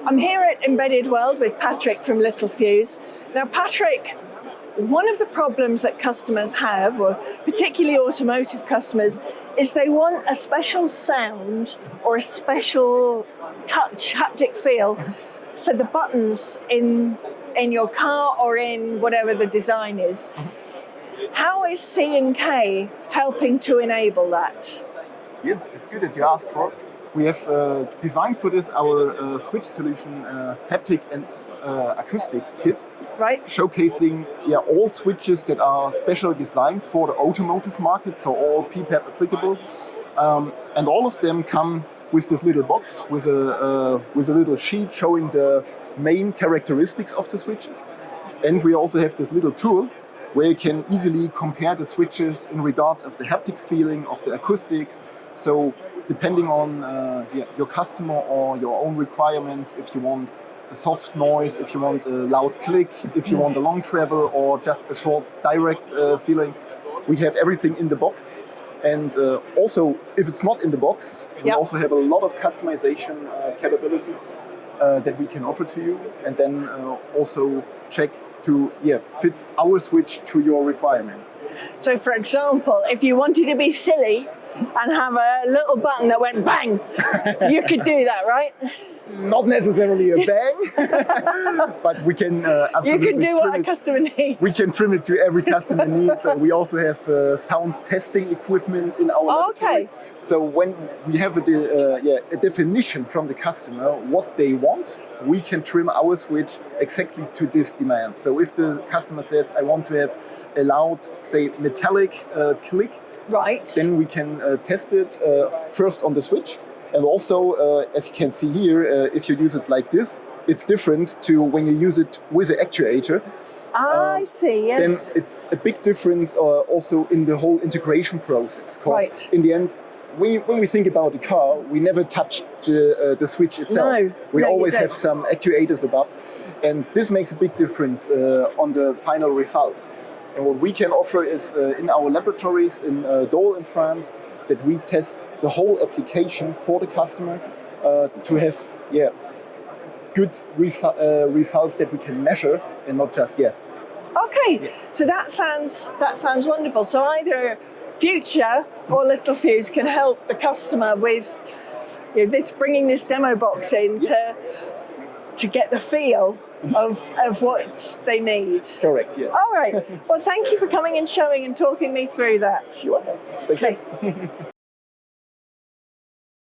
I'm here at Embedded World with Patrick from Littelfuse. Now, Patrick, one of the problems that customers have, or particularly automotive customers, is they want a special sound or a special touch, haptic feel for the buttons in your car or in whatever the design is. How is C&K helping to enable that? Yes, it's good that you asked for. We have designed for this our switch solution haptic and acoustic kit, Right. showcasing all switches that are specially designed for the automotive market, so all PPAP applicable, and all of them come with this little box with a little sheet showing the main characteristics of the switches. And we also have this little tool where you can easily compare the switches in regards of the haptic feeling of the acoustics. So depending on your customer or your own requirements, if you want a soft noise, if you want a loud click, if you want a long travel or just a short direct feeling, we have everything in the box. And also, if it's not in the box, we also have a lot of customization capabilities that we can offer to you, and then also check to fit our switch to your requirements. So, for example, if you wanted to be silly and have a little button that went bang, you could do that, right? Not necessarily a bang, but we can absolutely you can do what a it. customer needs. We can trim it to every customer needs. We also have sound testing equipment in our laboratory. Okay. So when we have a definition from the customer what they want, we can trim our switch exactly to this demand. So if the customer says, I want to have a loud, say, metallic click, right, then we can test it first on the switch. And also, as you can see here, if you use it like this, it's different to when you use it with an actuator. I see, yes. Then it's a big difference also in the whole integration process. Right. In the end, when we think about the car, we never touch the switch itself. No, we no, always you don't. have some actuators above. And this makes a big difference on the final result. And what we can offer is in our laboratories in Dole in France, that we test the whole application for the customer to have good results that we can measure and not just guess. Okay, so that sounds wonderful. So either Future or Littelfuse can help the customer with this, bringing this demo box in to get the feel of what they need. Correct, yes. All right. Well, thank you for coming and showing and talking me through that. You're welcome. It's okay.